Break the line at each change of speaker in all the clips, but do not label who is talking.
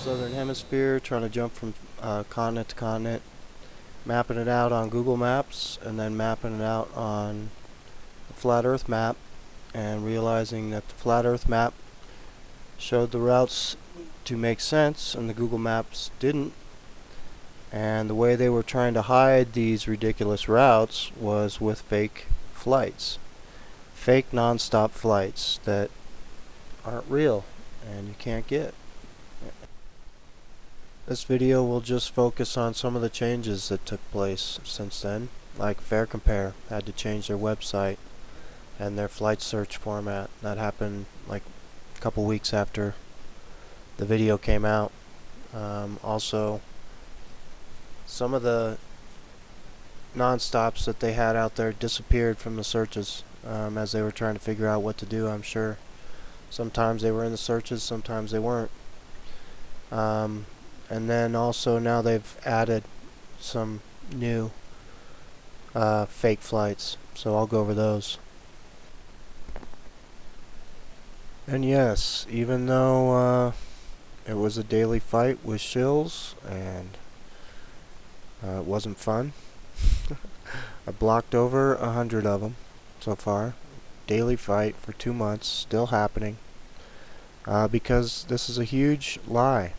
southern hemisphere, trying to jump from continent to continent, mapping it out on Google Maps, and then mapping it out on the flat earth map, and realizing that the flat earth map showed the routes to make sense and the Google Maps didn't. And the way they were trying to hide these ridiculous routes was with fake flights. Fake non-stop flights that aren't real and you can't get. This video will just focus on some of the changes that took place since then. Like Fare Compare had to change their website and their flight search format. That happened like a couple weeks after the video came out. Also, some of the non-stops that they had out there disappeared from the searches as they were trying to figure out what to do, I'm sure. Sometimes they were in the searches, sometimes they weren't. And then also now they've added some new fake flights, so I'll go over those. And yes, even though it was a daily fight with shills and it wasn't fun, I blocked over 100 of them so far. Daily fight for 2 months, still happening, because this is a huge lie,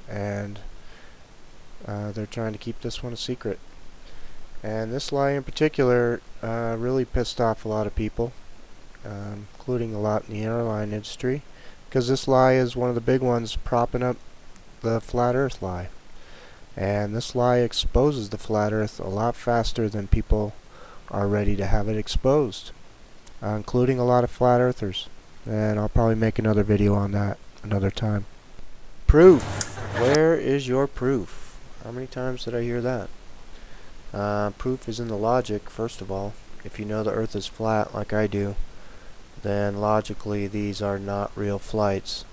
and they're trying to keep this one a secret. And this lie in particular really pissed off a lot of people, including a lot in the airline industry, because this lie is one of the big ones propping up the flat earth lie. And this lie exposes the flat earth a lot faster than people are ready to have it exposed, including a lot of flat earthers. And I'll probably make another video on that another time. Proof. Where is your proof? How many times did I hear that? Proof is in the logic, first of all. If you know the earth is flat like I do, then logically these are not real flights.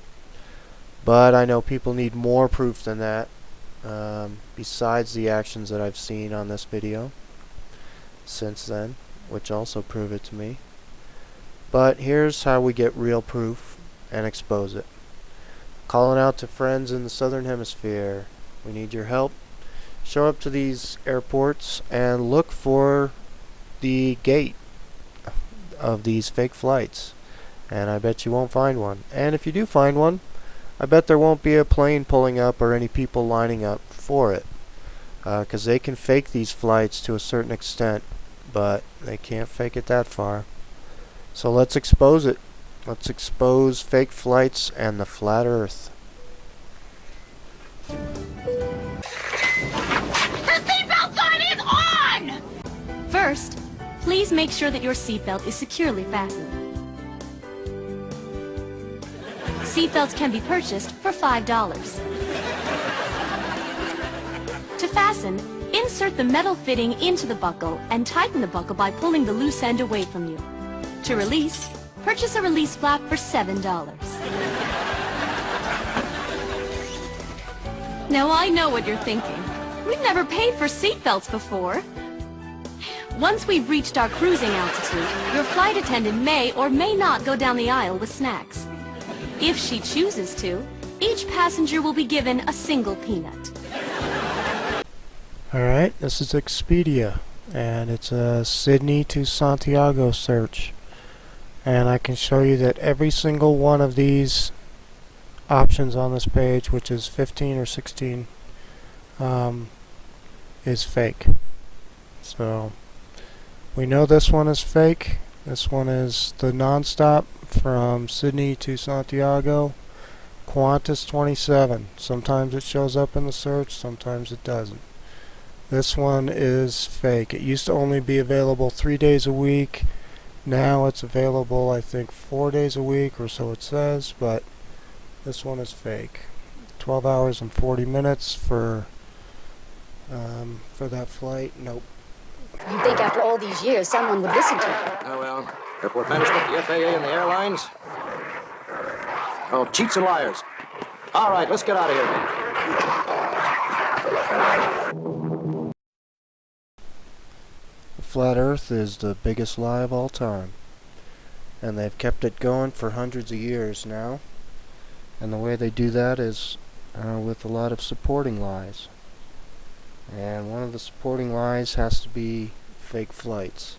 But I know people need more proof than that, besides the actions that I've seen on this video since then, which also prove it to me. But here's how we get real proof and expose it. Calling out to friends in the southern hemisphere. We need your help. Show up to these airports and look for the gate of these fake flights, and I bet you won't find one. And if you do find one, I bet there won't be a plane pulling up or any people lining up for it, because they can fake these flights to a certain extent, but they can't fake it that far. So let's expose it. Let's expose fake flights and the flat earth.
The seatbelt sign is on!
First, please make sure that your seatbelt is securely fastened. Seatbelts can be purchased for $5. To fasten, insert the metal fitting into the buckle and tighten the buckle by pulling the loose end away from you. To release, purchase a release flap for $7. Now I know what you're thinking. We've never paid for seatbelts before. Once we've reached our cruising altitude, your flight attendant may or may not go down the aisle with snacks. If she chooses to, each passenger will be given a single peanut.
Alright, this is Expedia, and it's a Sydney to Santiago search. And I can show you that every single one of these options on this page, which is 15 or 16, is fake. So we know this one is fake. This one is the non-stop from Sydney to Santiago, Qantas 27. Sometimes it shows up in the search, sometimes it doesn't. This one is fake. It used to only be available 3 days a week. Now it's available, I think, 4 days a week, or so it says, but this one is fake. 12 hours and 40 minutes for that flight. Nope.
You'd think after all these years someone would listen to you.
Oh, well, airport management, the FAA, and the airlines. Oh, cheats and liars. All right, let's get out of here.
The flat earth is the biggest lie of all time. And they've kept it going for hundreds of years now. And the way they do that is with a lot of supporting lies. And one of the supporting lies has to be fake flights.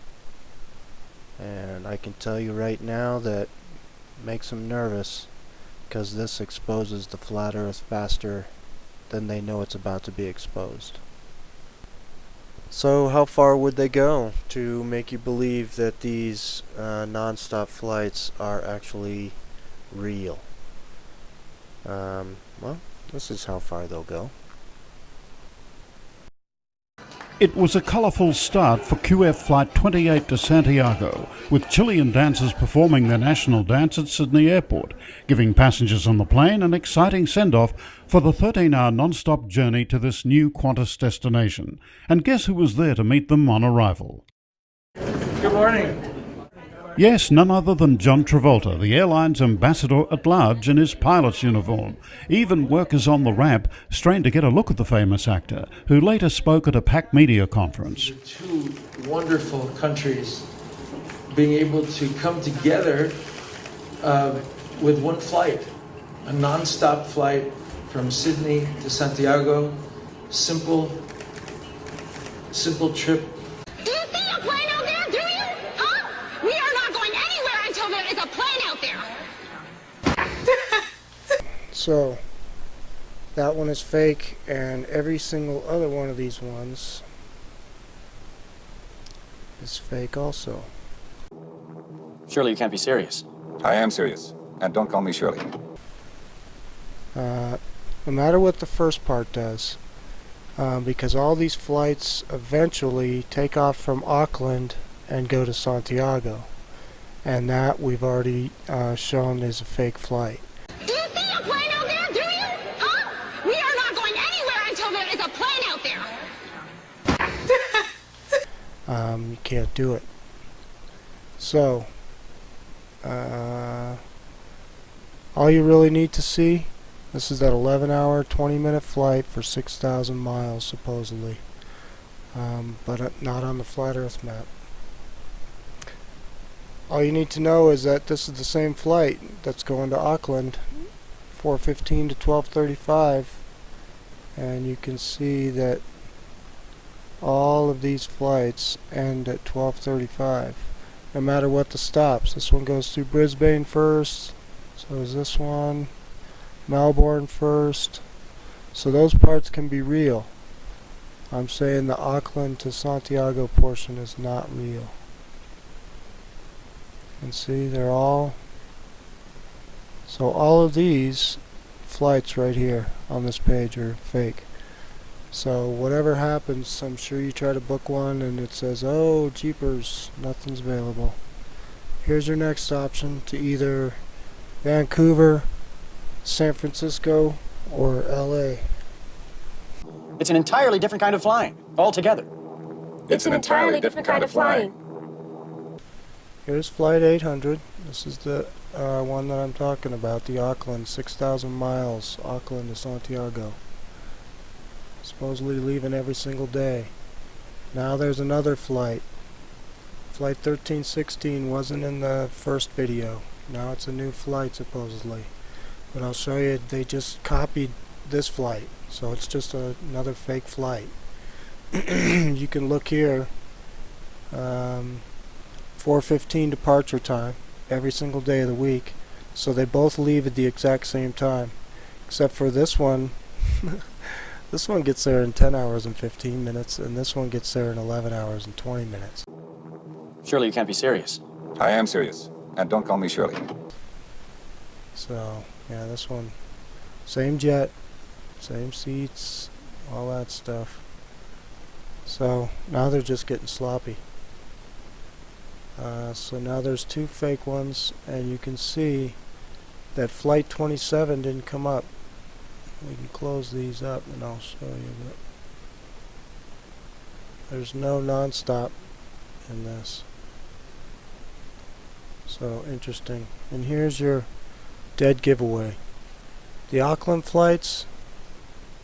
And I can tell you right now that makes them nervous, because this exposes the flat earth faster than they know it's about to be exposed. So how far would they go to make you believe that these non-stop flights are actually real? Well, this is how far they'll go.
It was a colourful start for QF Flight 28 to Santiago, with Chilean dancers performing their national dance at Sydney Airport, giving passengers on the plane an exciting send-off for the 13-hour non-stop journey to this new Qantas destination. And guess who was there to meet them on arrival?
Good morning.
Yes, none other than John Travolta, the airline's ambassador at large in his pilot's uniform. Even workers on the ramp strained to get a look at the famous actor, who later spoke at a packed media conference.
Two wonderful countries being able to come together with one flight, a non-stop flight from Sydney to Santiago. Simple trip.
Do you see a plane out there? Do you? Huh? We are not going anywhere until there is a plane out there.
So, that one is fake, and every single other one of these ones is fake also.
Surely you can't be serious.
I am serious. And don't call me Shirley.
No matter what the first part does, because all these flights eventually take off from Auckland and go to Santiago, and that we've already shown is a fake flight.
Do you see a plane out there? Do you? Huh? We are not going anywhere until there is a plane out there.
You can't do it. So, all you really need to see, this is that 11-hour, 20-minute flight for 6,000 miles, supposedly. But not on the flat Earth map. All you need to know is that this is the same flight that's going to Auckland, 4:15 to 12:35, and you can see that all of these flights end at 12:35, no matter what the stops. This one goes through Brisbane first, so is this one, Melbourne first, so those parts can be real. I'm saying the Auckland to Santiago portion is not real. And see, they're all, so all of these flights right here on this page are fake. So whatever happens, I'm sure you try to book one and it says, oh jeepers, nothing's available. Here's your next option to either Vancouver, San Francisco, or LA.
It's an entirely different kind of flying, altogether.
It's an entirely different kind of flying.
Here's Flight 800. This is the one that I'm talking about, the Auckland, 6,000 miles, Auckland to Santiago. Supposedly leaving every single day. Now there's another flight. Flight 1316 wasn't in the first video. Now it's a new flight, supposedly. But I'll show you, they just copied this flight. So it's just another fake flight. You can look here. 4:15 departure time every single day of the week, so they both leave at the exact same time, except for this one. This one gets there in 10 hours and 15 minutes, and this one gets there in 11 hours and 20 minutes.
Surely you can't be serious.
I am serious. And don't call me Shirley.
So yeah, this one, same jet, same seats, all that stuff. So now they're just getting sloppy. So now there's two fake ones, and you can see that Flight 27 didn't come up. We can close these up and I'll show you that there's no non-stop in this. So interesting. And here's your dead giveaway. The Auckland flights,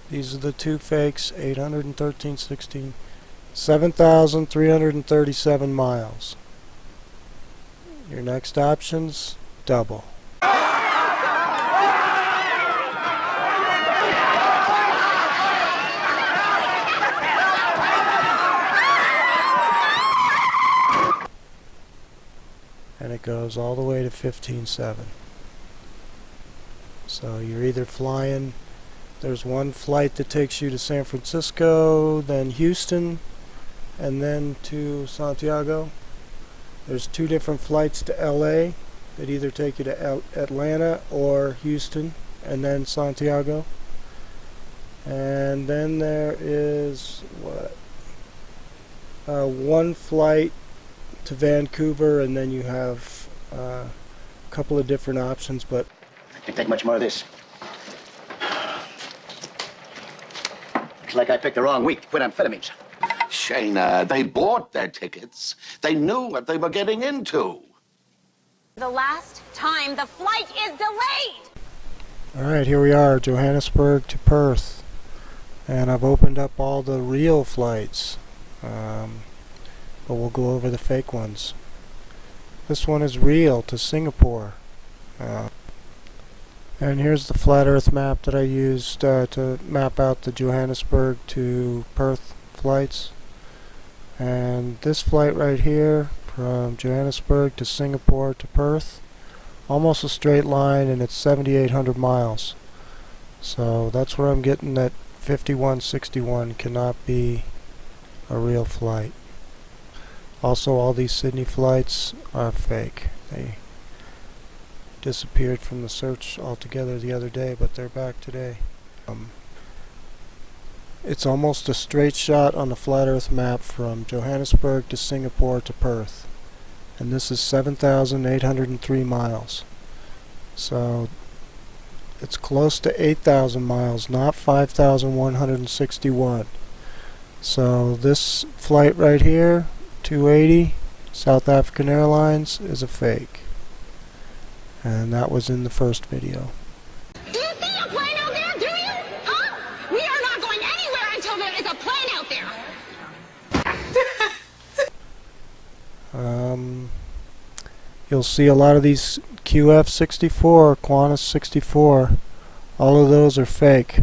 these are the two fakes, 800 and 1316, 7,337 miles. Your next options, double. goes all the way to 15.7. So you're either flying, there's one flight that takes you to San Francisco, then Houston, and then to Santiago. There's 2 different flights to LA that either take you to Atlanta or Houston and then Santiago. And then there is one flight to Vancouver, and then you have a couple of different options, but
I can't take much more of this. Looks like I picked the wrong week to quit amphetamines.
Shayna, they bought their tickets. They knew what they were getting into.
The last time the flight is delayed.
alright, here we are, Johannesburg to Perth. And I've opened up all the real flights, but we'll go over the fake ones. This one is real to Singapore. And here's the flat earth map that I used to map out the Johannesburg to Perth flights. And this flight right here from Johannesburg to Singapore to Perth, almost a straight line, and it's 7,800 miles. So that's where I'm getting that 5161 cannot be a real flight. Also, all these Sydney flights are fake. They disappeared from the search altogether the other day, but they're back today. It's almost a straight shot on the flat earth map from Johannesburg to Singapore to Perth, and this is 7,803 miles. So it's close to 8,000 miles, not 5,161. So this flight right here, 280, South African Airlines, is a fake. And that was in the first video.
Do you see a plane out there? Do you? Huh? We are not going anywhere until there is a plane out there.
You'll see a lot of these QF64, Qantas 64. All of those are fake.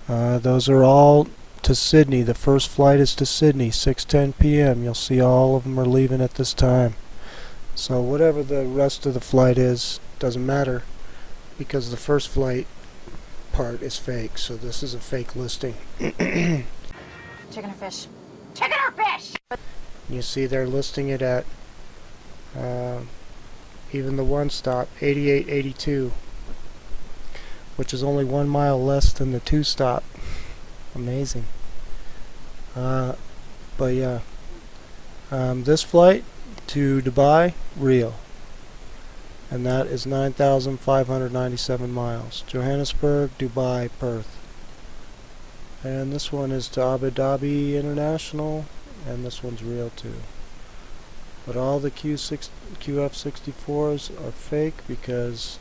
Those are all to Sydney. The first flight is to Sydney, 6:10 p.m. You'll see all of them are leaving at this time. So whatever the rest of the flight is, doesn't matter, because the first flight part is fake. So this is a fake listing.
Chicken or fish?
Chicken or fish?
You see they're listing it at even the one stop, 88.82, which is only 1 mile less than the 2 stop. Amazing. But yeah, this flight to Dubai, real, and that is 9,597 miles. Johannesburg, Dubai, Perth. And this one is to Abu Dhabi International, and this one's real too. But all the QF64s are fake, because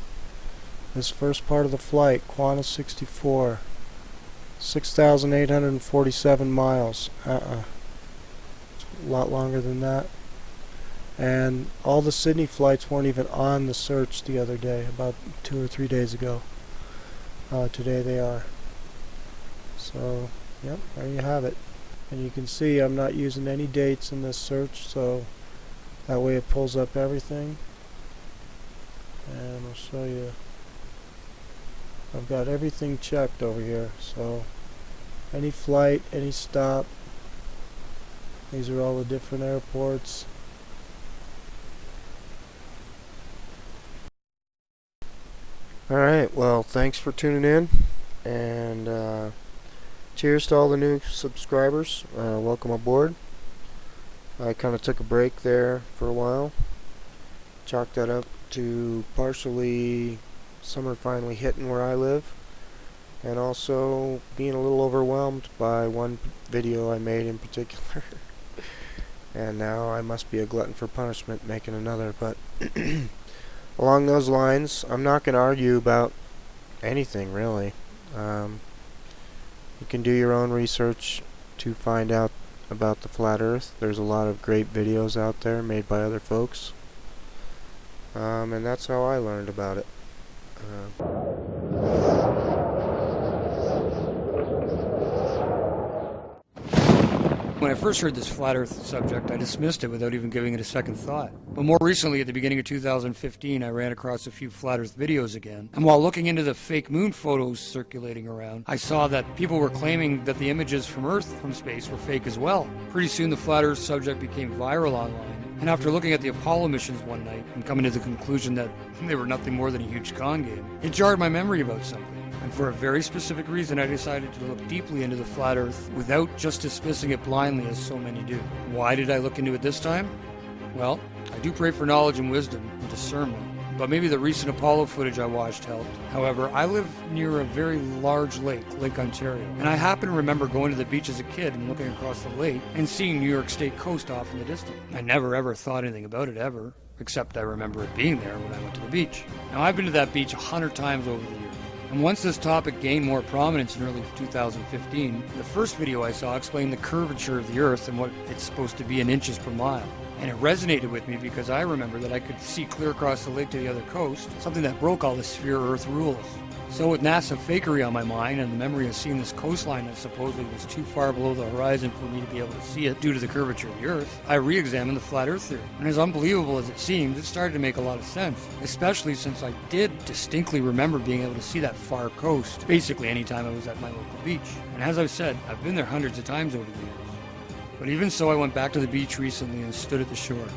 this first part of the flight, Qantas 64, 6,847 miles. It's a lot longer than that. And all the Sydney flights weren't even on the search the other day, about 2 or 3 days ago. Today they are. So, yep, there you have it. And you can see I'm not using any dates in this search, so that way it pulls up everything. And I'll show you. I've got everything checked over here, so any flight, any stop. These are all the different airports. Alright, well, thanks for tuning in, and cheers to all the new subscribers. Welcome aboard. I kind of took a break there for a while. Chalked that up to partially summer finally hitting where I live, and also being a little overwhelmed by one video I made in particular. And now I must be a glutton for punishment making another, but along those lines, I'm not going to argue about anything really. You can do your own research to find out about the flat earth. There's a lot of great videos out there made by other folks, and that's how I learned about it.
When I first heard this flat earth subject, I dismissed it without even giving it a second thought. But more recently, at the beginning of 2015, I ran across a few flat earth videos again. And while looking into the fake moon photos circulating around, I saw that people were claiming that the images from Earth from space were fake as well. Pretty soon the flat earth subject became viral online. And after looking at the Apollo missions one night and coming to the conclusion that they were nothing more than a huge con game, it jarred my memory about something. And for a very specific reason, I decided to look deeply into the flat earth without just dismissing it blindly as so many do. Why did I look into it this time? Well, I do pray for knowledge and wisdom and discernment, but maybe the recent Apollo footage I watched helped. However, I live near a very large lake, Lake Ontario, and I happen to remember going to the beach as a kid and looking across the lake and seeing New York State coast off in the distance. I never ever thought anything about it ever, except I remember it being there when I went to the beach. Now, I've been to that beach 100 times over the years. And once this topic gained more prominence in early 2015, the first video I saw explained the curvature of the Earth and what it's supposed to be in inches per mile. And it resonated with me because I remember that I could see clear across the lake to the other coast, something that broke all the sphere Earth rules. So with NASA fakery on my mind and the memory of seeing this coastline that supposedly was too far below the horizon for me to be able to see it due to the curvature of the Earth, I re-examined the flat Earth theory. And as unbelievable as it seemed, it started to make a lot of sense, especially since I did distinctly remember being able to see that far coast basically anytime I was at my local beach. And as I've said, I've been there hundreds of times over the years. But even so, I went back to the beach recently and stood at the shore.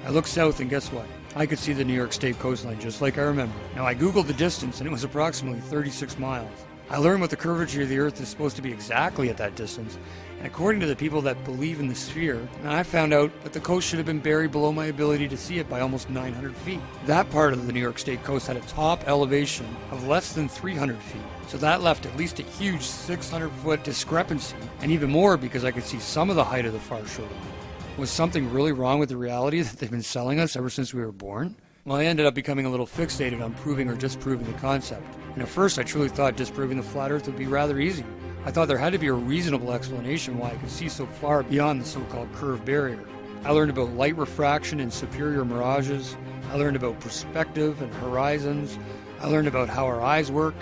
I looked south and guess what? I could see the New York State coastline just like I remember. Now I googled the distance and it was approximately 36 miles. I learned what the curvature of the Earth is supposed to be exactly at that distance, and according to the people that believe in the sphere, I found out that the coast should have been buried below my ability to see it by almost 900 feet. That part of the New York State coast had a top elevation of less than 300 feet. So that left at least a huge 600-foot discrepancy, and even more because I could see some of the height of the far shore. Was something really wrong with the reality that they've been selling us ever since we were born? Well, I ended up becoming a little fixated on proving or disproving the concept. And at first I truly thought disproving the flat Earth would be rather easy. I thought there had to be a reasonable explanation why I could see so far beyond the so-called curved barrier. I learned about light refraction and superior mirages. I learned about perspective and horizons. I learned about how our eyes work.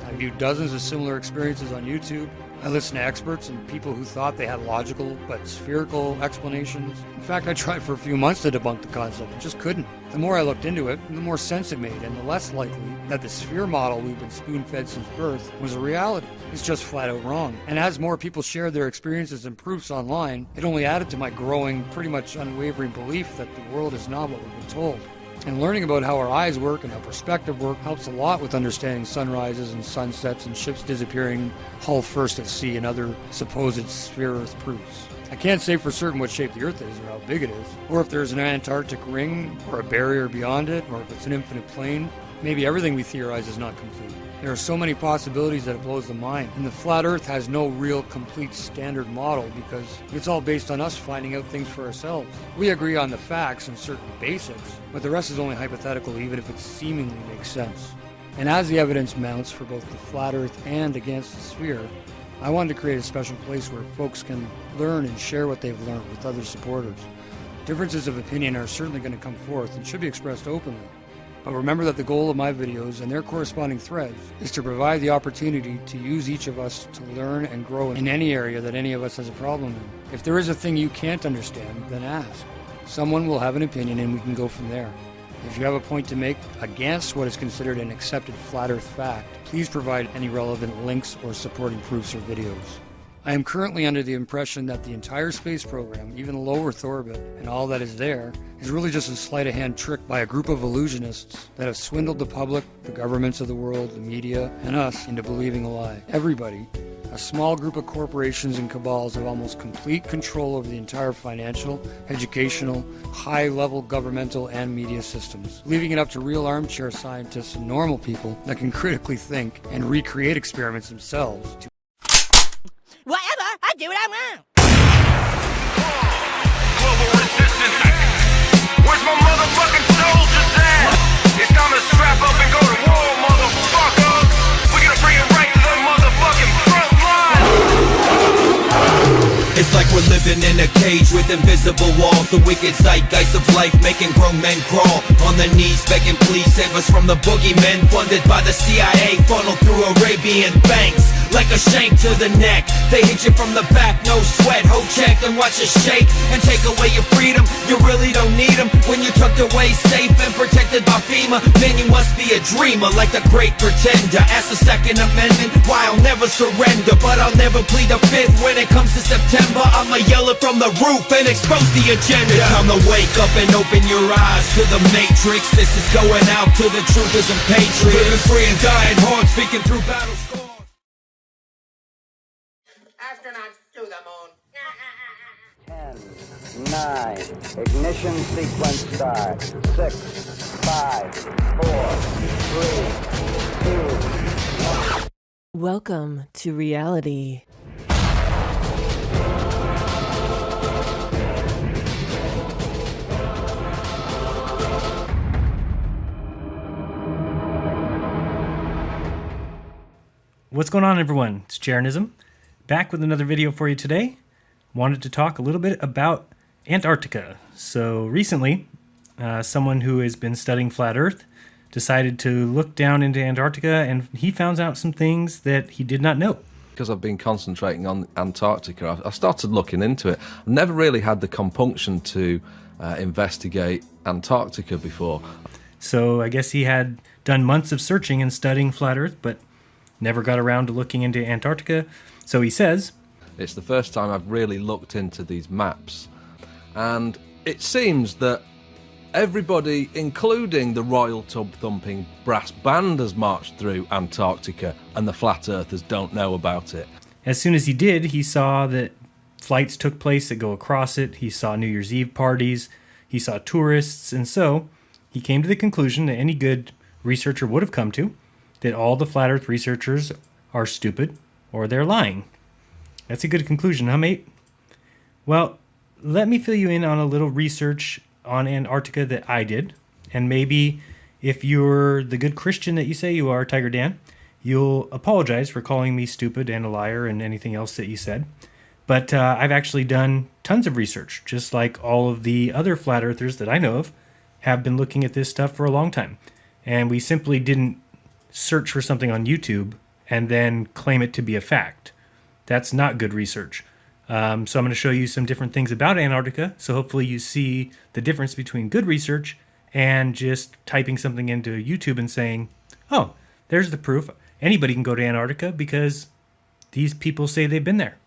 I viewed dozens of similar experiences on YouTube. I listened to experts and people who thought they had logical but spherical explanations. In fact, I tried for a few months to debunk the concept and just couldn't. The more I looked into it, the more sense it made, and the less likely that the sphere model we've been spoon-fed since birth was a reality. It's just flat out wrong. And as more people shared their experiences and proofs online, it only added to my growing, pretty much unwavering belief that the world is not what we've been told. And learning about how our eyes work and how perspective work helps a lot with understanding sunrises and sunsets and ships disappearing hull first at sea and other supposed sphere Earth proofs. I can't say for certain what shape the Earth is or how big it is, or if there's an Antarctic ring or a barrier beyond it, or if it's an infinite plane. Maybe everything we theorize is not complete. There are so many possibilities that it blows the mind, and the flat Earth has no real complete standard model because it's all based on us finding out things for ourselves. We agree on the facts and certain basics, but the rest is only hypothetical even if it seemingly makes sense. And as the evidence mounts for both the flat Earth and against the sphere, I wanted to create a special place where folks can learn and share what they've learned with other supporters. Differences of opinion are certainly going to come forth and should be expressed openly. But remember that the goal of my videos and their corresponding threads is to provide the opportunity to use each of us to learn and grow in any area that any of us has a problem in. If there is a thing you can't understand, then ask. Someone will have an opinion and we can go from there. If you have a point to make against what is considered an accepted flat Earth fact, please provide any relevant links or supporting proofs or videos. I am currently under the impression that the entire space program, even low Earth orbit, and all that is there, is really just a sleight-of-hand trick by a group of illusionists that have swindled the public, the governments of the world, the media, and us into believing a lie. Everybody, a small group of corporations and cabals have almost complete control over the entire financial, educational, high-level governmental and media systems, leaving it up to real armchair scientists and normal people that can critically think and recreate experiments themselves to
Whatever, I do what I want.
Global resistance. Where's my motherfucking soldiers at? It's time to strap up and go to war, motherfucker. We're gonna bring it right to the motherfucking front line.
It's like we're living in a cage with invisible walls. The wicked zeitgeist of life making grown men crawl on their knees begging please save us from the boogeymen funded by the CIA funneled through Arabian banks. like a shank to the neck. They hit you from the back, no sweat, hold check and watch you shake and take away your freedom. You really don't need them when you're tucked away safe and protected by FEMA. Man, you must be a dreamer like the great pretender. Ask the Second Amendment, why I'll never surrender, but I'll never plead the Fifth. When it comes to September, I'ma yell it from the roof and expose the agenda. It's time to wake up and open your eyes to the matrix. This is going out to the truthers and patriots, living free and dying hard, speaking through battle scars.
Astronauts to the moon.
10, 9, ignition sequence start. 6, 5, 4, 3, 2, 1.
Welcome to reality.
What's going on, everyone? It's Jaronism, back with another video for you today. Wanted to talk a little bit about Antarctica. So recently, someone who has been studying flat Earth decided to look down into Antarctica, and he found out some things that he did not know.
Because I've been concentrating on Antarctica, I started looking into it. I've never really had the compunction to investigate Antarctica before.
So I guess he had done months of searching and studying flat Earth, but never got around to looking into Antarctica. So he says,
it's the first time I've really looked into these maps. And it seems that everybody, including the Royal Tub-Thumping Brass Band, has marched through Antarctica, and the flat earthers don't know about it.
As soon as he did, he saw that flights took place that go across it. He saw New Year's Eve parties. He saw tourists. And so he came to the conclusion that any good researcher would have come to, that all the flat earth researchers are stupid or they're lying. That's a good conclusion, huh, mate? Well, let me fill you in on a little research on Antarctica that I did. And maybe if you're the good Christian that you say you are, Tiger Dan, you'll apologize for calling me stupid and a liar and anything else that you said. But I've actually done tons of research, just like all of the other flat earthers that I know of have been looking at this stuff for a long time. And we simply didn't search for something on YouTube and then claim it to be a fact. That's not good research. So I'm going to show you some different things about Antarctica, so hopefully you see the difference between good research and just typing something into YouTube and saying, oh, there's the proof. Anybody can go to Antarctica because these people say they've been there.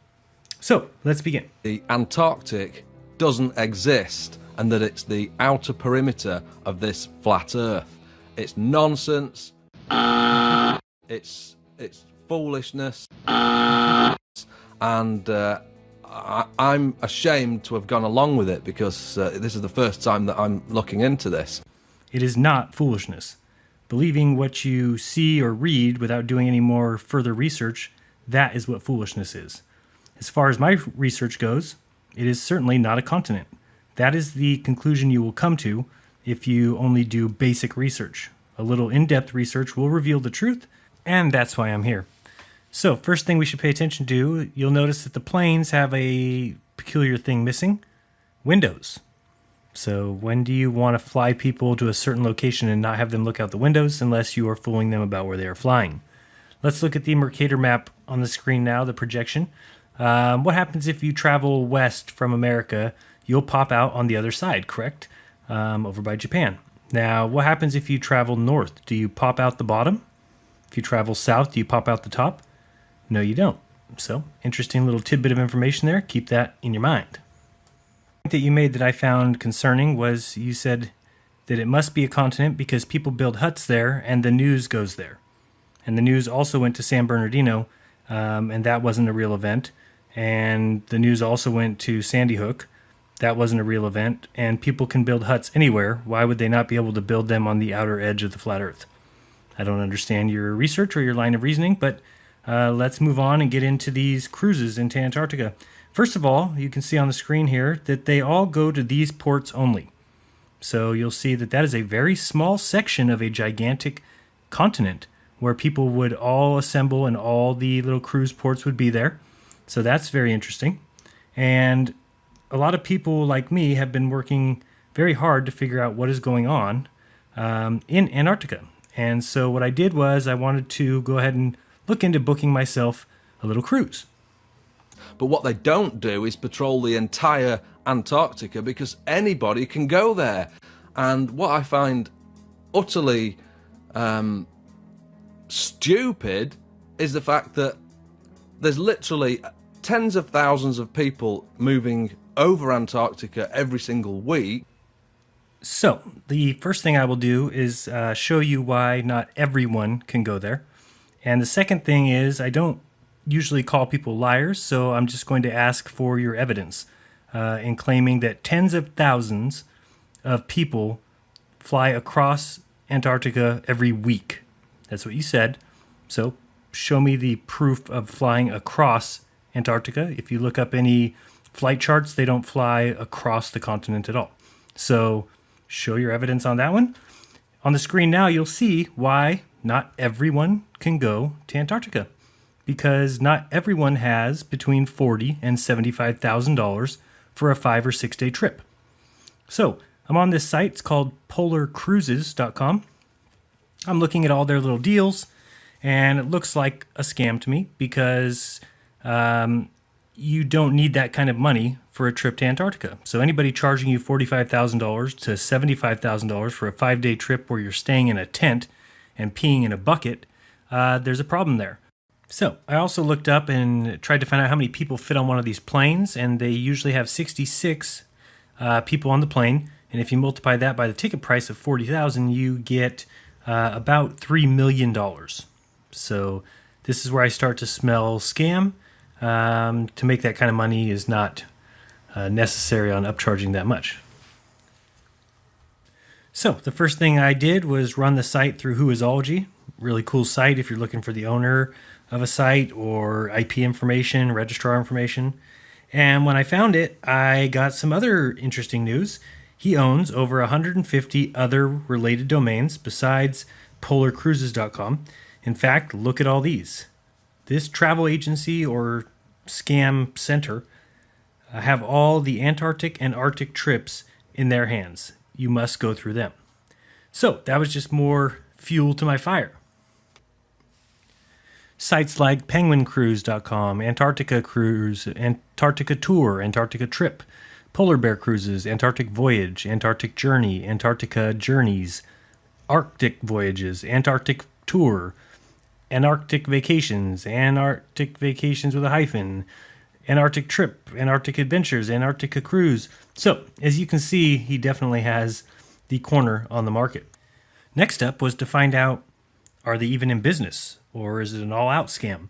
So let's begin.
The Antarctic doesn't exist, and that it's the outer perimeter of this flat Earth. It's nonsense. It's foolishness, and I'm ashamed to have gone along with it because this is the first time that I'm looking into this.
It is not foolishness. Believing what you see or read without doing any more further research, that is what foolishness is. As far as my research goes, it is certainly not a continent. That is the conclusion you will come to if you only do basic research. A little in-depth research will reveal the truth, and that's why I'm here. So, first thing we should pay attention to, you'll notice that the planes have a peculiar thing missing: windows. So, when do you want to fly people to a certain location and not have them look out the windows unless you are fooling them about where they are flying? Let's look at the Mercator map on the screen now, the projection. What happens if you travel west from America? You'll pop out on the other side, correct? Over by Japan. Now, what happens if you travel north? Do you pop out the bottom? If you travel south, do you pop out the top? No, you don't. So, interesting little tidbit of information there. Keep that in your mind. The point that you made that I found concerning was you said that it must be a continent because people build huts there and the news goes there. And the news also went to San Bernardino, and that wasn't a real event. And the news also went to Sandy Hook. That wasn't a real event, and people can build huts anywhere. Why would they not be able to build them on the outer edge of the flat Earth? I don't understand your research or your line of reasoning, but let's move on and get into these cruises into Antarctica. First of all, you can see on the screen here that they all go to these ports only. So you'll see that that is a very small section of a gigantic continent where people would all assemble and all the little cruise ports would be there. So that's very interesting. And a lot of people like me have been working very hard to figure out what is going on in Antarctica. And so what I did was I wanted to go ahead and look into booking myself a little cruise.
But what they don't do is patrol the entire Antarctica, because anybody can go there. And what I find utterly stupid is the fact that there's literally tens of thousands of people moving over Antarctica every single week.
So, the first thing I will do is show you why not everyone can go there. And the second thing is, I don't usually call people liars, so I'm just going to ask for your evidence in claiming that tens of thousands of people fly across Antarctica every week. That's what you said. So, show me the proof of flying across Antarctica. If you look up any flight charts, they don't fly across the continent at all. So, show your evidence on that one. On the screen now, you'll see why not everyone can go to Antarctica. Because not everyone has between $40,000 and $75,000 for a 5 or 6 day trip. So, I'm on this site. It's called polarcruises.com. I'm looking at all their little deals, and it looks like a scam to me because you don't need that kind of money for a trip to Antarctica. So anybody charging you $45,000 to $75,000 for a 5 day trip where you're staying in a tent and peeing in a bucket, there's a problem there. So I also looked up and tried to find out how many people fit on one of these planes, and they usually have 66 people on the plane. And if you multiply that by the ticket price of $40,000, you get about $3 million. So this is where I start to smell scam. To make that kind of money is not necessary on upcharging that much. So the first thing I did was run the site through Whoisology. Really cool site if you're looking for the owner of a site or IP information, registrar information. And when I found it, I got some other interesting news. He owns over 150 other related domains besides polarcruises.com. In fact, look at all these. This travel agency or scam center have all the Antarctic and Arctic trips in their hands. You must go through them. So that was just more fuel to my fire. Sites like penguincruise.com, Antarctica Cruise, Antarctica Tour, Antarctica Trip, Polar Bear Cruises, Antarctic Voyage, Antarctic Journey, Antarctica Journeys, Arctic Voyages, Antarctic Tour, Antarctic Vacations with a hyphen, Antarctic Trip, Antarctic Adventures, Antarctica Cruise. So, as you can see, he definitely has the corner on the market. Next up was to find out, are they even in business, or is it an all-out scam?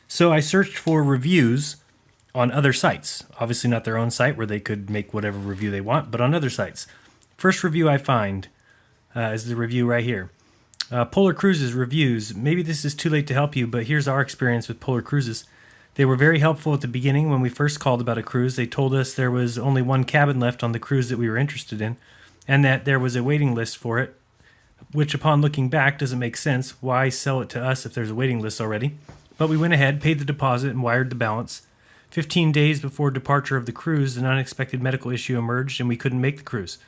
So I searched for reviews on other sites. Obviously not their own site where they could make whatever review they want, but on other sites. First review I find is the review right here. Polar Cruises reviews. Maybe this is too late to help you, but here's our experience with Polar Cruises. They were very helpful at the beginning when we first called about a cruise. They told us there was only one cabin left on the cruise that we were interested in, and that there was a waiting list for it, which upon looking back doesn't make sense. Why sell it to us if there's a waiting list already? But we went ahead, paid the deposit, and wired the balance. 15 days before departure of the cruise, an unexpected medical issue emerged and we couldn't make the cruise.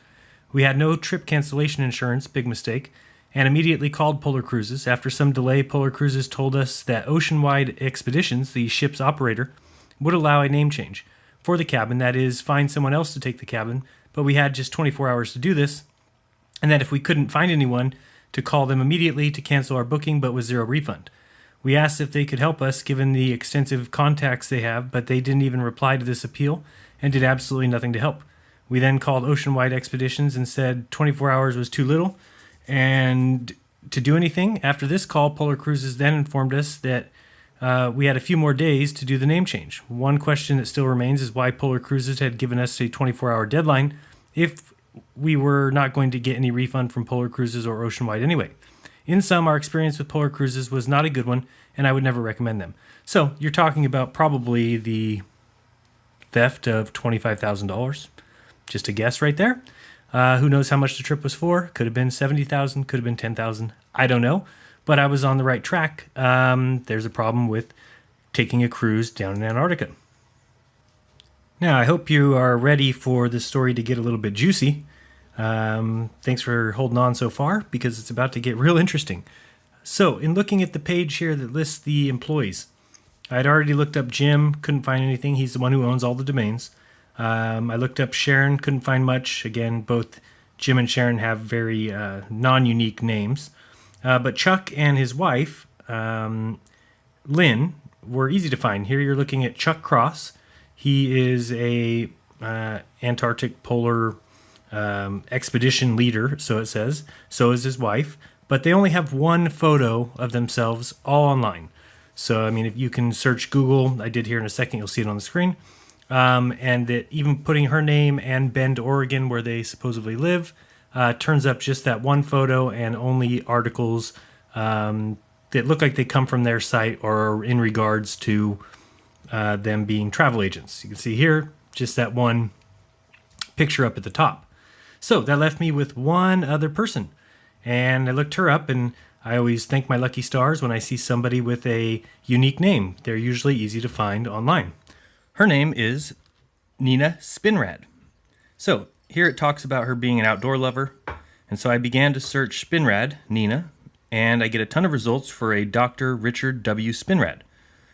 We had no trip cancellation insurance, big mistake, and immediately called Polar Cruises. After some delay, Polar Cruises told us that Oceanwide Expeditions, the ship's operator, would allow a name change for the cabin, that is, find someone else to take the cabin, but we had just 24 hours to do this, and that if we couldn't find anyone, to call them immediately to cancel our booking, but with zero refund. We asked if they could help us, given the extensive contacts they have, but they didn't even reply to this appeal and did absolutely nothing to help. We then called Oceanwide Expeditions and said 24 hours was too little and to do anything. After this call, Polar Cruises then informed us that we had a few more days to do the name change. One question that still remains is why Polar Cruises had given us a 24-hour deadline if we were not going to get any refund from Polar Cruises or Oceanwide anyway. In sum, our experience with Polar Cruises was not a good one, and I would never recommend them. So, you're talking about probably the theft of $25,000. Just a guess right there. Who knows how much the trip was for? Could have been $70,000, could have been $10,000. I don't know, but I was on the right track. There's a problem with taking a cruise down in Antarctica. Now, I hope you are ready for this story to get a little bit juicy. Thanks for holding on so far, because it's about to get real interesting. So, in looking at the page here that lists the employees, I'd already looked up Jim, couldn't find anything. He's the one who owns all the domains. I looked up Sharon, couldn't find much. Again, both Jim and Sharon have very non-unique names. But Chuck and his wife, Lynn, were easy to find. Here you're looking at Chuck Cross. He is a Antarctic polar expedition leader, so it says. So is his wife. But they only have one photo of themselves all online. So, I mean, if you can search Google, I did here in a second, you'll see it on the screen. And that even putting her name and Bend, Oregon, where they supposedly live, turns up just that one photo and only articles that look like they come from their site or in regards to them being travel agents. You can see here, just that one picture up at the top. So that left me with one other person. And I looked her up, and I always thank my lucky stars when I see somebody with a unique name. They're usually easy to find online. Her name is Nina Spinrad. So here it talks about her being an outdoor lover. And so I began to search Spinrad, Nina, and I get a ton of results for a Dr. Richard W. Spinrad.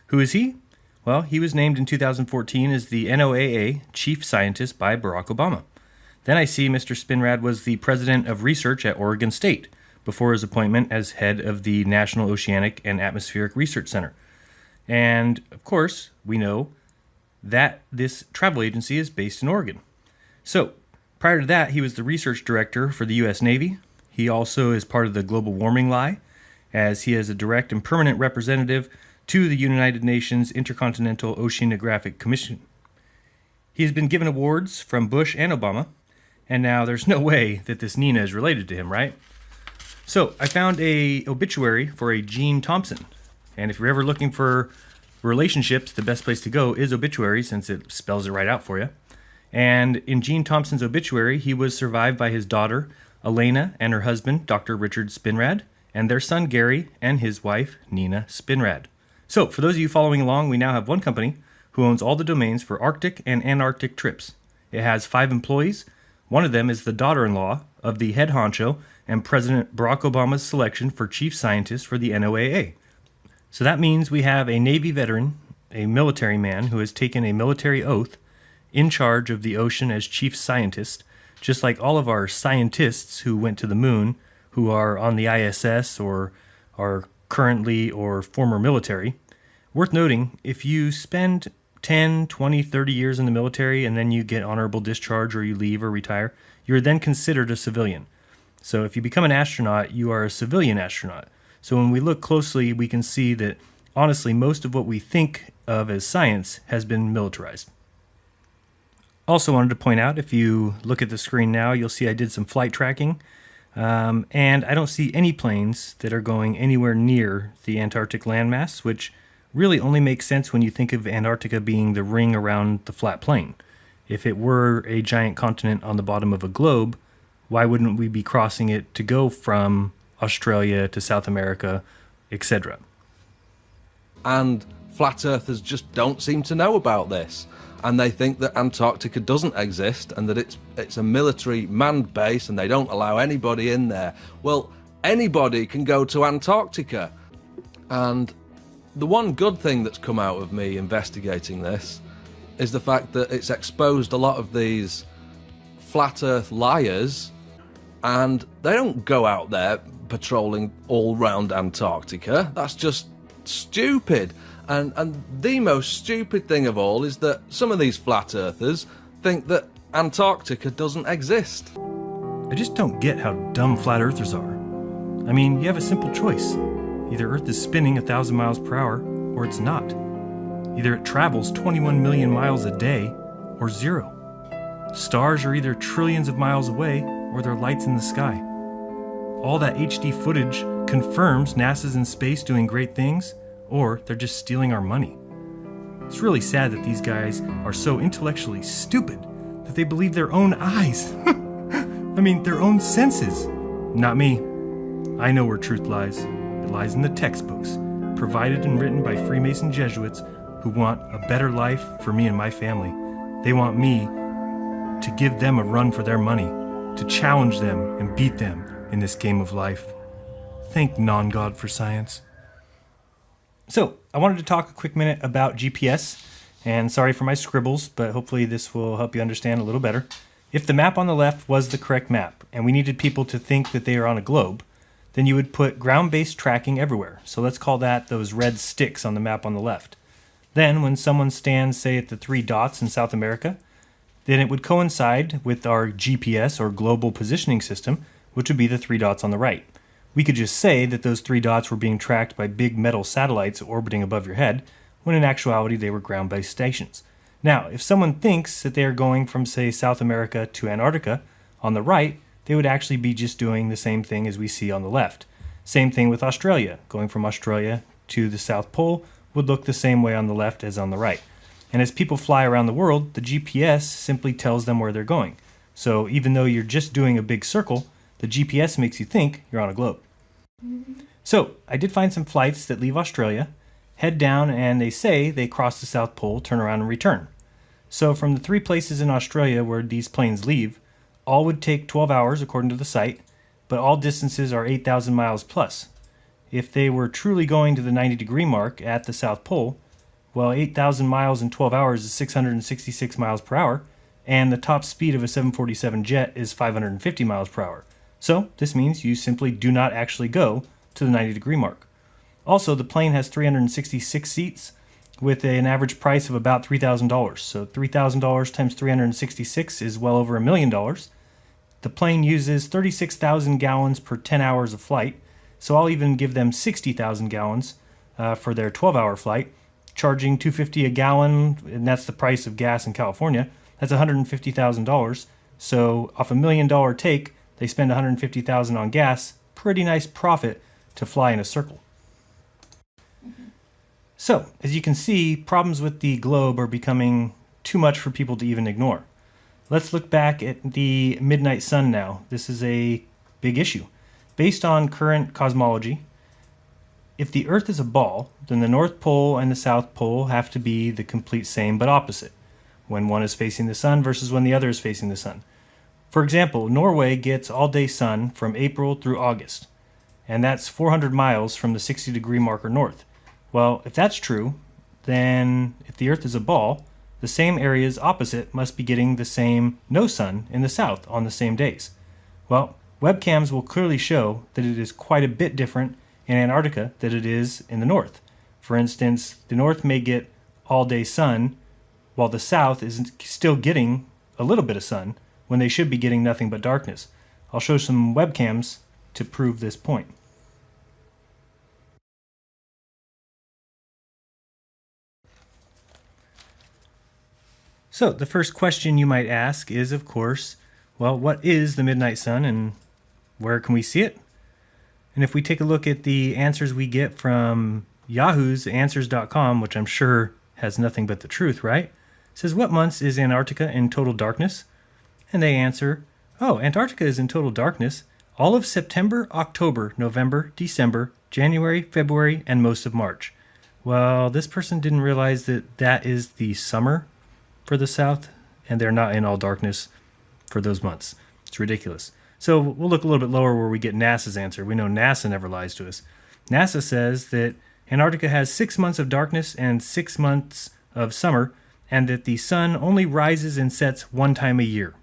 Who is he? Well, he was named in 2014 as the NOAA Chief Scientist by Barack Obama. Then I see Mr. Spinrad was the president of research at Oregon State before his appointment as head of the National Oceanic and Atmospheric Research Center. And, of course, we know that this travel agency is based in Oregon. So, prior to that, he was the research director for the U.S. Navy. He also is part of the Global Warming Lie, as he is a direct and permanent representative to the United Nations Intercontinental Oceanographic Commission. He has been given awards from Bush and Obama, and now there's no way that this Nina is related to him, right? So I found a obituary for a Gene Thompson. And if you're ever looking for relationships, the best place to go is obituary, since it spells it right out for you. And in Gene Thompson's obituary, he was survived by his daughter, Elena, and her husband, Dr. Richard Spinrad, and their son, Gary, and his wife, Nina Spinrad. So for those of you following along, we now have one company who owns all the domains for Arctic and Antarctic trips. It has 5 employees. One of them is the daughter-in-law of the head honcho and President Barack Obama's selection for chief scientist for the NOAA. So that means we have a Navy veteran, a military man who has taken a military oath in charge of the ocean as chief scientist, just like all of our scientists who went to the moon, who are on the ISS or are currently or former military. Worth noting, if you spend 10, 20, 30 years in the military and then you get honorable discharge or you leave or retire, you're then considered a civilian. So if you become an astronaut, you are a civilian astronaut. So when we look closely, we can see that, honestly, most of what we think of as science has been militarized. Also wanted to point out, if you look at the screen now, you'll see I did some flight tracking. And I don't see any planes that are going anywhere near the Antarctic landmass, which really only makes sense when you think of Antarctica being the ring around the flat plane. If it were a giant continent on the bottom of a globe, why wouldn't we be crossing it to go from Australia to South America, etc.?
And flat earthers just don't seem to know about this. And they think that Antarctica doesn't exist and that it's a military manned base and they don't allow anybody in there. Well, anybody can go to Antarctica. And the one good thing that's come out of me investigating this is the fact that it's exposed a lot of these flat earth liars, and they don't go out there patrolling all round Antarctica. That's just stupid. And the most stupid thing of all is that some of these flat earthers think that Antarctica doesn't exist.
I just don't get how dumb flat earthers are. I mean, you have a simple choice. Either Earth is spinning 1,000 miles per hour, or it's not. Either it travels 21 million miles a day, or 0. Stars are either trillions of miles away, or they're lights in the sky. All that HD footage confirms NASA's in space doing great things, or they're just stealing our money. It's really sad that these guys are so intellectually stupid that they believe their own eyes. I mean, their own senses. Not me. I know where truth lies. It lies in the textbooks, provided and written by Freemason Jesuits who want a better life for me and my family. They want me to give them a run for their money, to challenge them and beat them in this game of life. Thank non-God for science. So, I wanted to talk a quick minute about GPS, and sorry for my scribbles, but hopefully this will help you understand a little better. If the map on the left was the correct map, and we needed people to think that they are on a globe, then you would put ground-based tracking everywhere. So let's call that those red sticks on the map on the left. Then when someone stands, say, at the 3 dots in South America, then it would coincide with our GPS, or Global Positioning System, which would be the 3 dots on the right. We could just say that those 3 dots were being tracked by big metal satellites orbiting above your head, when in actuality they were ground-based stations. Now, if someone thinks that they are going from, say, South America to Antarctica, on the right, they would actually be just doing the same thing as we see on the left. Same thing with Australia. Going from Australia to the South Pole would look the same way on the left as on the right. And as people fly around the world, the GPS simply tells them where they're going. So even though you're just doing a big circle, the GPS makes you think you're on a globe. So I did find some flights that leave Australia, head down, and they say they cross the South Pole, turn around, and return. So from the 3 places in Australia where these planes leave, all would take 12 hours according to the site, but all distances are 8,000 miles plus. If they were truly going to the 90-degree mark at the South Pole, well, 8,000 miles in 12 hours is 666 miles per hour, and the top speed of a 747 jet is 550 miles per hour. So this means you simply do not actually go to the 90-degree mark. Also, the plane has 366 seats with an average price of about $3,000. So $3,000 times 366 is well over $1 million. The plane uses 36,000 gallons per 10 hours of flight, so I'll even give them 60,000 gallons for their 12-hour flight, charging $2.50 a gallon, and that's the price of gas in California. That's $150,000. So off $1 million take, they spend $150,000 on gas. Pretty nice profit to fly in a circle. So, as you can see, problems with the globe are becoming too much for people to even ignore. Let's look back at the midnight sun now. This is a big issue. Based on current cosmology, if the Earth is a ball, then the North Pole and the South Pole have to be the complete same but opposite, when one is facing the sun versus when the other is facing the sun. For example, Norway gets all-day sun from April through August, and that's 400 miles from the 60-degree marker north. Well, if that's true, then if the Earth is a ball, the same areas opposite must be getting the same no sun in the south on the same days. Well, webcams will clearly show that it is quite a bit different in Antarctica than it is in the north. For instance, the north may get all-day sun, while the south is still getting a little bit of sun, when they should be getting nothing but darkness. I'll show some webcams to prove this point. So the first question you might ask is, of course, well, what is the midnight sun and where can we see it? And if we take a look at the answers we get from Yahoo's Answers.com, which I'm sure has nothing but the truth, right? It says, what months is Antarctica in total darkness? And they answer, oh, Antarctica is in total darkness all of September, October, November, December, January, February, and most of March. Well, this person didn't realize that that is the summer for the South, and they're not in all darkness for those months. It's ridiculous. So we'll look a little bit lower where we get NASA's answer. We know NASA never lies to us. NASA says that Antarctica has 6 months of darkness and 6 months of summer, and that the sun only rises and sets 1 time a year.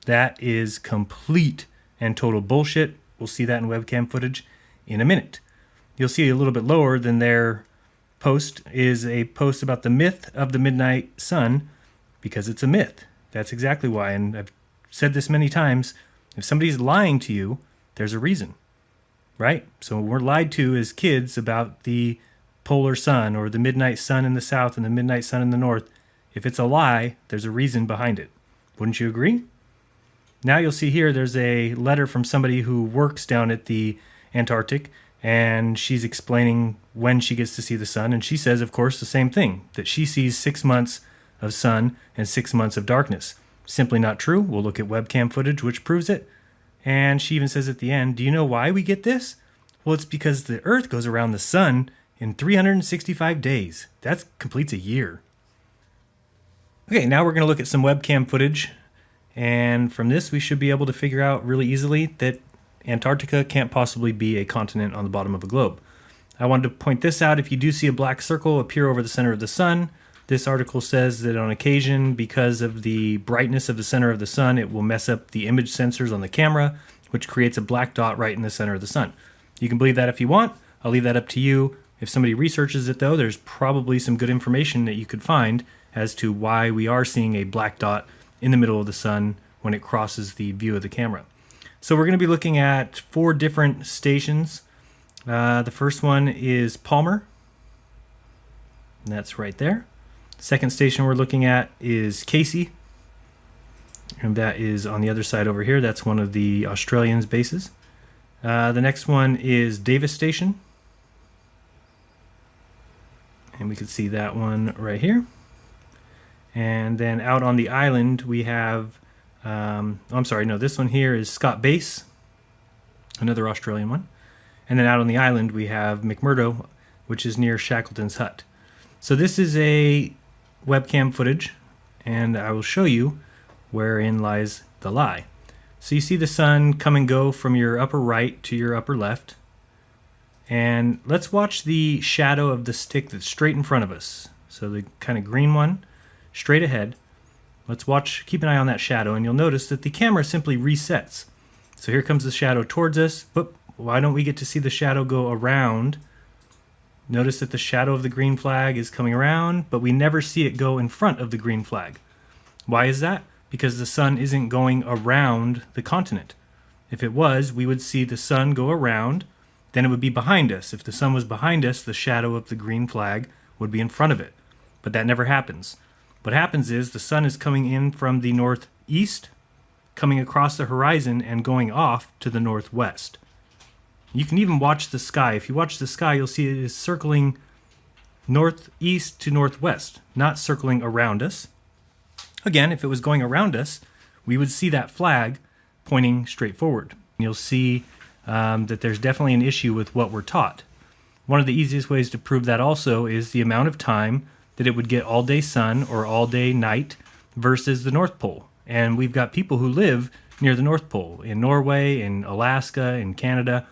That is complete and total bullshit. We'll see that in webcam footage in a minute. You'll see a little bit lower than their post is a post about the myth of the midnight sun, because it's a myth. That's exactly why, and I've said this many times, if somebody's lying to you, there's a reason, right? So we're lied to as kids about the polar sun or the midnight sun in the south and the midnight sun in the north. If it's a lie, there's a reason behind it. Wouldn't you agree? Now you'll see here there's a letter from somebody who works down at the Antarctic, and she's explaining when she gets to see the sun, and she says, of course, the same thing, that she sees 6 months of sun and 6 months of darkness. Simply not true. We'll look at webcam footage which proves it. And she even says at the end, do you know why we get this? Well, it's because the Earth goes around the sun in 365 days. That completes a year. Okay, now we're going to look at some webcam footage. And from this, we should be able to figure out really easily that Antarctica can't possibly be a continent on the bottom of a globe. I wanted to point this out. If you do see a black circle appear over the center of the sun, this article says that on occasion, because of the brightness of the center of the sun, it will mess up the image sensors on the camera, which creates a black dot right in the center of the sun. You can believe that if you want. I'll leave that up to you. If somebody researches it, though, there's probably some good information that you could find as to why we are seeing a black dot in the middle of the sun when it crosses the view of the camera. So we're going to be looking at 4 different stations. The first one is Palmer. And that's right there. Second station we're looking at is Casey. And that is on the other side over here. That's one of the Australians' bases. The next one is Davis Station. And we can see that one right here. And then out on the island we have, this one here is Scott Base, another Australian one. And then out on the island we have McMurdo, which is near Shackleton's Hut. So this is a webcam footage, and I will show you wherein lies the lie. So you see the sun come and go from your upper right to your upper left. And let's watch the shadow of the stick that's straight in front of us. So the kind of green one, straight ahead. Let's watch, keep an eye on that shadow, and you'll notice that the camera simply resets. So here comes the shadow towards us. Whoop, why don't we get to see the shadow go around? Notice that the shadow of the green flag is coming around, but we never see it go in front of the green flag. Why is that? Because the sun isn't going around the continent. If it was, we would see the sun go around, then it would be behind us. If the sun was behind us, the shadow of the green flag would be in front of it. But that never happens. What happens is the sun is coming in from the northeast, coming across the horizon and going off to the northwest. You can even watch the sky. If you watch the sky, you'll see it is circling northeast to northwest, not circling around us. Again, if it was going around us, we would see that flag pointing straight forward. You'll see that there's definitely an issue with what we're taught. One of the easiest ways to prove that also is the amount of time that it would get all day sun or all day night versus the North Pole. And we've got people who live near the North Pole, in Norway, in Alaska, in Canada,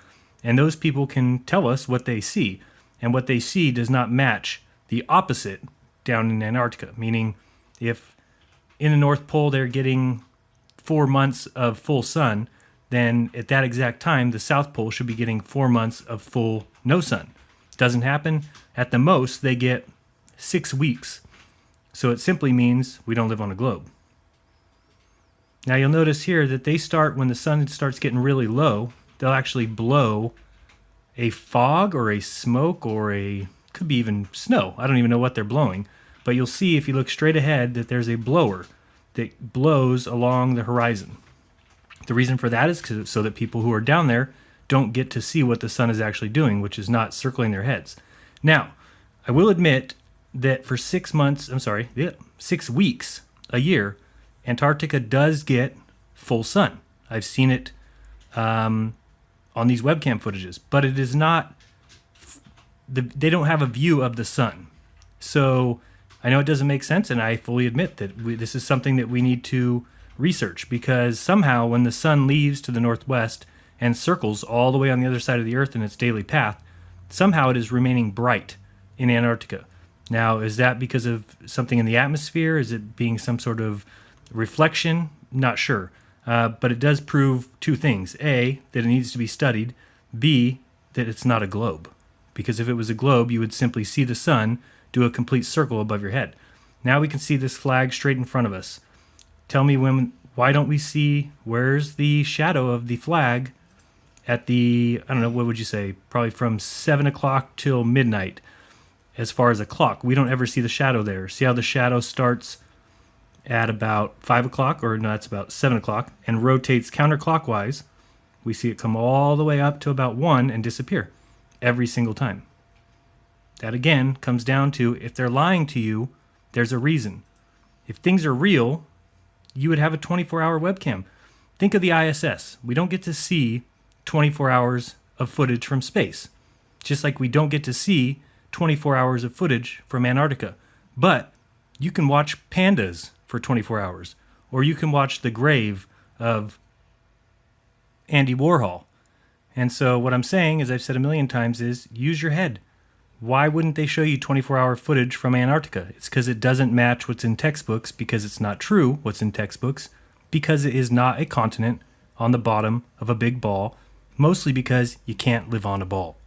and those people can tell us what they see. And what they see does not match the opposite down in Antarctica, meaning if in the North Pole they're getting 4 months of full sun, then at that exact time, the South Pole should be getting 4 months of full no sun. Doesn't happen. At the most, they get 6 weeks. So it simply means we don't live on a globe. Now you'll notice here that they start, when the sun starts getting really low, they'll actually blow a fog or a smoke or could be even snow. I don't even know what they're blowing. But you'll see if you look straight ahead that there's a blower that blows along the horizon. The reason for that is so that people who are down there don't get to see what the sun is actually doing, which is not circling their heads. Now, I will admit that for 6 weeks a year, Antarctica does get full sun. I've seen it on these webcam footages, but it is not, they don't have a view of the sun. So I know it doesn't make sense, and I fully admit that this is something that we need to research, because somehow when the sun leaves to the northwest and circles all the way on the other side of the earth in its daily path, somehow it is remaining bright in Antarctica. Now, is that because of something in the atmosphere? Is it being some sort of reflection? Not sure. But it does prove 2 things. A, that it needs to be studied. B, that it's not a globe. Because if it was a globe, you would simply see the sun do a complete circle above your head. Now we can see this flag straight in front of us. Tell me why don't we see, where's the shadow of the flag at the, I don't know, what would you say, probably from 7 o'clock till midnight as far as a clock. We don't ever see the shadow there. See how the shadow starts at about 5 o'clock, or no, it's about 7 o'clock, and rotates counterclockwise. We see it come all the way up to about 1 and disappear every single time. That again comes down to, if they're lying to you, there's a reason. If things are real, you would have a 24-hour webcam. Think of the ISS. We don't get to see 24 hours of footage from space, just like we don't get to see 24 hours of footage from Antarctica. But you can watch pandas for 24 hours, or you can watch the grave of Andy Warhol. And so what I'm saying, as I've said a million times, is use your head. Why wouldn't they show you 24-hour footage from Antarctica? It's because it doesn't match what's in textbooks, because it's not true what's in textbooks, because it is not a continent on the bottom of a big ball, mostly because you can't live on a ball.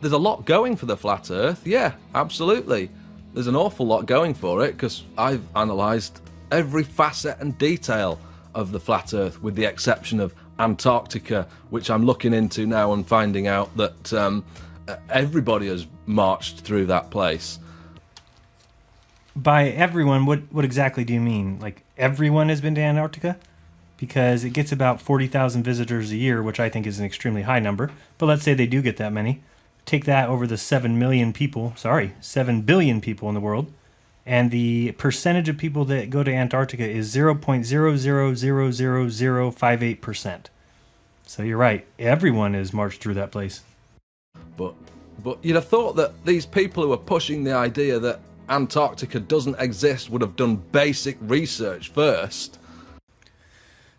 There's a lot going for the flat Earth, yeah, absolutely. There's an awful lot going for it, because I've analysed every facet and detail of the flat Earth, with the exception of Antarctica, which I'm looking into now and finding out that everybody has marched through that place.
By everyone, what exactly do you mean? Like, everyone has been to Antarctica? Because it gets about 40,000 visitors a year, which I think is an extremely high number. But let's say they do get that many. Take that over the 7 billion people in the world. And the percentage of people that go to Antarctica is 0.0000058%. So you're right. Everyone has marched through that place.
But you'd have thought that these people who are pushing the idea that Antarctica doesn't exist would have done basic research first.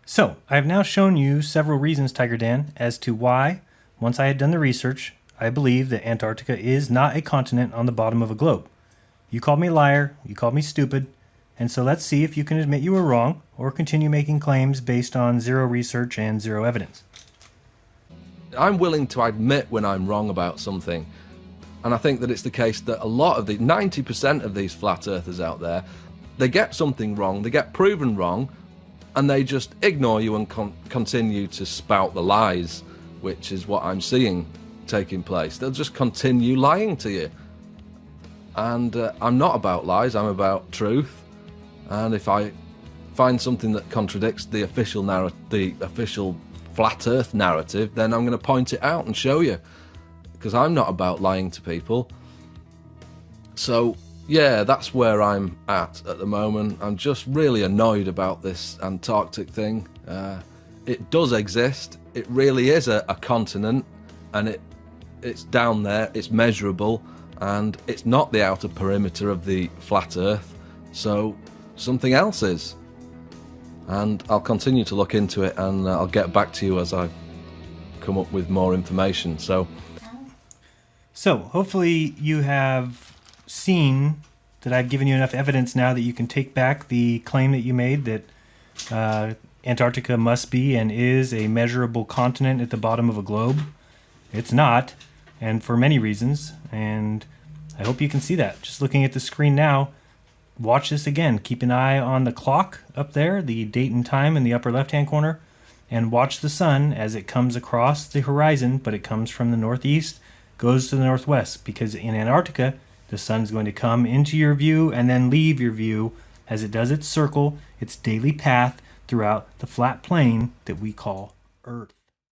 So, I've now shown you several reasons, Tiger Dan, as to why, once I had done the research, I believe that Antarctica is not a continent on the bottom of a globe. You called me a liar, you called me stupid, and so let's see if you can admit you were wrong, or continue making claims based on zero research and zero evidence.
I'm willing to admit when I'm wrong about something. And I think that it's the case that a lot of 90% of these flat earthers out there, they get something wrong, they get proven wrong, and they just ignore you and continue to spout the lies, which is what I'm seeing taking place. They'll just continue lying to you. And I'm not about lies, I'm about truth. And if I find something that contradicts the official flat earth narrative, then I'm going to point it out and show you, because I'm not about lying to people. So yeah, that's where I'm at the moment. I'm just really annoyed about this Antarctic thing. It does exist, it really is a continent, and it's down there, it's measurable, and it's not the outer perimeter of the flat earth, so something else is. And I'll continue to look into it, and I'll get back to you as I come up with more information. So
hopefully you have seen that I've given you enough evidence now that you can take back the claim that you made that Antarctica must be and is a measurable continent at the bottom of a globe. It's not, and for many reasons, and I hope you can see that. Just looking at the screen now, watch this again. Keep an eye on the clock up there, the date and time in the upper left-hand corner, and watch the sun as it comes across the horizon, but it comes from the northeast, goes to the northwest, because in Antarctica, the sun's going to come into your view and then leave your view as it does its circle, its daily path throughout the flat plane that we call Earth.